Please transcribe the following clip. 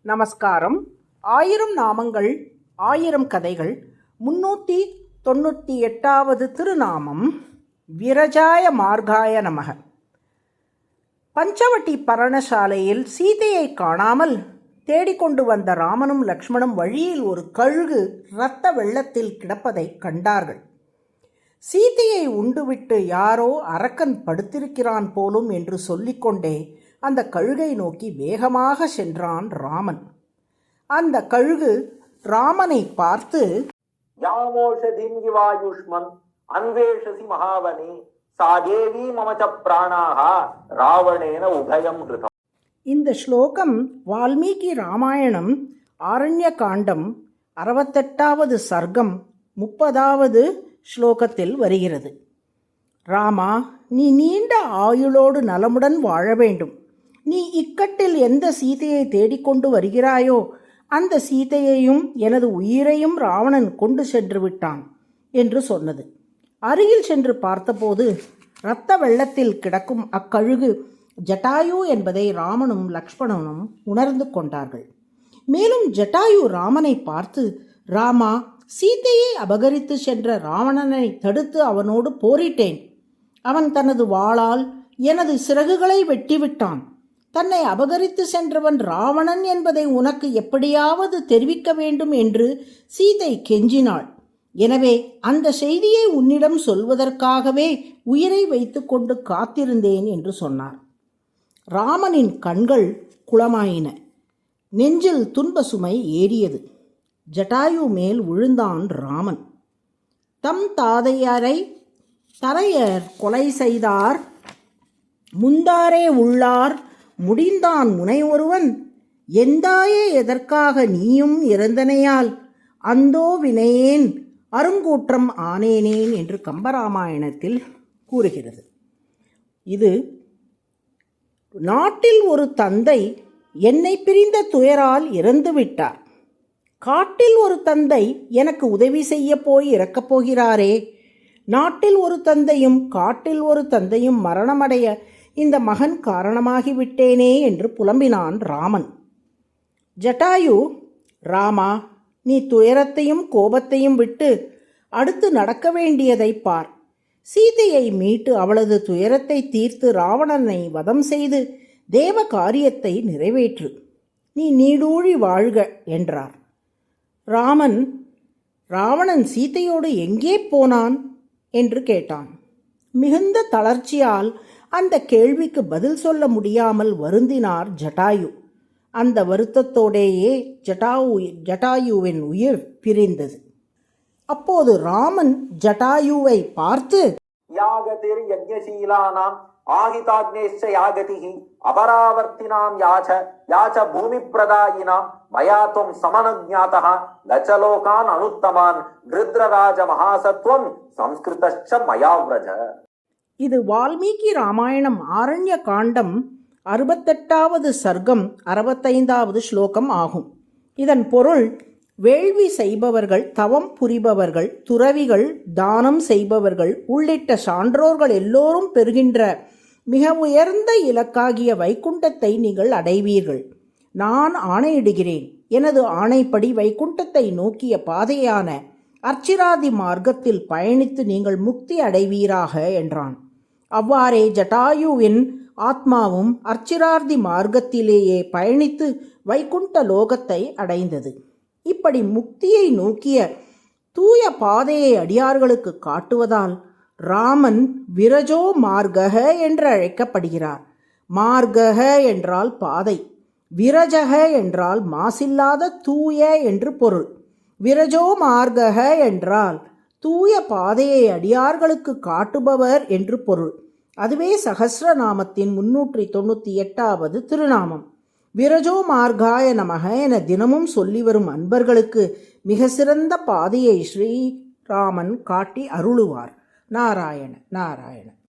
நமஸ்காரம். 1000 நாமங்கள் 1000 கதைகள் 398வது திருநாமம் விரஜாய மார்காய நமக. பஞ்சவட்டி பர்ணசாலையில் சீதையை காணாமல் தேடிக்கொண்டு வந்த ராமனும் லக்ஷ்மணும் வழியில் ஒரு கழுகு இரத்த வெள்ளத்தில் கிடப்பதை கண்டார்கள். சீதையை உண்டுவிட்டு யாரோ அரக்கன் படுத்திருக்கிறான் போலும் என்று சொல்லிக்கொண்டே அந்த கழுகை நோக்கி வேகமாக சென்றான் ராமன். அந்த கழுகு ராமனை பார்த்து, யாமோஷதிம் இவாயுஷ்மன் அன்வேஷசி மகாவனி சாதேவி மமச பிராணாக ராவணேன உபயம் கிருதம். இந்த ஸ்லோகம் வால்மீகி ராமாயணம் ஆரண்ய காண்டம் 68வது சர்க்கம் 30வது ஸ்லோகத்தில் வருகிறது. ராமா, நீ நீண்ட ஆயுளோடு நலமுடன் வாழ வேண்டும். நீ இக்கட்டில் எந்த சீதையை தேடிக்கொண்டு வருகிறாயோ அந்த சீதையையும் எனது உயிரையும் ராவணன் கொண்டு சென்று விட்டான் என்று சொன்னது. அருகில் சென்று பார்த்தபோது இரத்த வெள்ளத்தில் கிடக்கும் அக்கழுகு ஜட்டாயு என்பதை ராமனும் லக்ஷ்மணனும் உணர்ந்து கொண்டார்கள். மேலும் ஜட்டாயு ராமனை பார்த்து, ராமா, சீதையை அபகரித்து சென்ற ராவணனை தடுத்து அவனோடு போரிட்டேன். அவன் தனது வாளால் எனது சிறகுகளை வெட்டிவிட்டான். தன்னை அபகரித்து சென்றவன் ராவணன் என்பதை உனக்கு எப்படியாவது தெரிவிக்க வேண்டும் என்று சீதை கெஞ்சினாள். எனவே அந்த செய்தியை உன்னிடம் சொல்வதற்காகவே உயிரை வைத்துக்கொண்டு காத்திருந்தேன் என்று சொன்னார். ராமனின் கண்கள் குளமாயின. நெஞ்சில் துன்ப சுமை ஏறியது. ஜட்டாயு மேல் விழுந்தான் ராமன். தம் தாதையரை தரையர் கொலை செய்தார், முந்தாரே உள்ளார் முடிந்தான் முனை ஒருவன், எந்தாயே எதற்காக நீயும் இறந்தனையால் அந்தோ வினையேன் அருங்கூற்றம் ஆனேனேன் என்று கம்பராமாயணத்தில் கூறுகிறது. இது நாட்டில் ஒரு தந்தை என்னை பிரிந்த துயரால் இறந்து விட்டார். காட்டில் ஒரு தந்தை எனக்கு உதவி செய்ய போய் இறக்கப் போகிறாரே. நாட்டில் ஒரு தந்தையும் காட்டில் ஒரு தந்தையும் மரணமடைய இந்த மகன் காரணமாகிவிட்டேனே என்று புலம்பினான் ராமன். ஜட்டாயு, ராமா, நீ துயரத்தையும் கோபத்தையும் விட்டு அடுத்து நடக்க வேண்டியதை பார். சீதையை மீட்டு அவளது துயரத்தை தீர்த்து ராவணனை வதம் செய்து தேவ காரியத்தை நிறைவேற்று. நீ நீடூழி வாழ்க என்றார். ராமன், ராவணன் சீதையோடு எங்கே போனான் என்று கேட்டான். மிகுந்த தளர்ச்சியால் அந்த கேள்விக்கு பதில் சொல்ல முடியாமல் வருந்தினார் ஜட்டாயு. அந்த வருத்தத்தோடேயே ஜட்டாயுவின் உயிர் பிரிந்தது. அப்போது ராமன் ஜட்டாயுவை பார்த்து, யாகதிர் யஜ்ஞசீலானாம் ஆஹிதாக்னேஷ்ச யாகதிஹி அபராவர்த்தினாம் யாச்ச பூமி பிரதாயினாம் மயாத்வம் சமனஜ்ஞாதஹ லச்சலோகான் அனுத்தமான் கிருத்ரராஜ மகாசத்வம் சம்ஸ்கிருதச்ச மயாவ்ரஜ. இது வால்மீகி ராமாயணம் ஆரண்ய காண்டம் 68வது சர்க்கம் 65வது ஸ்லோகம் ஆகும். இதன் பொருள், வேள்வி செய்பவர்கள், தவம் புரிபவர்கள், துறவிகள், தானம் செய்பவர்கள் உள்ளிட்ட சான்றோர்கள் எல்லோரும் பெறுகின்ற மிக உயர்ந்த இலக்காகிய வைகுண்டத்தை நீங்கள் அடைவீர்கள். நான் ஆணையிடுகிறேன். எனது ஆணைப்படி வைகுண்டத்தை நோக்கிய பாதையான அர்ச்சிராதி மார்க்கத்தில் பயணித்து நீங்கள் முக்தி அடைவீராக என்றான். அவ்வாறே ஜட்டாயுவின் ஆத்மாவும் அர்ச்சிராதி மார்க்கத்திலேயே பயணித்து வைகுண்ட லோகத்தை அடைந்தது. இப்படி முக்தியை நோக்கிய தூய பாதையை அடியார்களுக்கு காட்டுவதால் ராமன் விரஜோ மார்கக என்று அழைக்கப்படுகிறார். மார்கக என்றால் பாதை, விரஜக என்றால் மாசில்லாத தூய என்று பொருள். விரஜோ மார்கக என்றால் தூய பாதையை அடியார்களுக்கு காட்டுபவர் என்று பொருள். அதுவே சகஸ்ரநாமத்தின் 398வது திருநாமம். விரஜோ மார்காய நமக என தினமும் சொல்லி வரும் அன்பர்களுக்கு மிக சிறந்த பாதையை ஸ்ரீராமன் காட்டி அருளுவார். நாராயண நாராயண.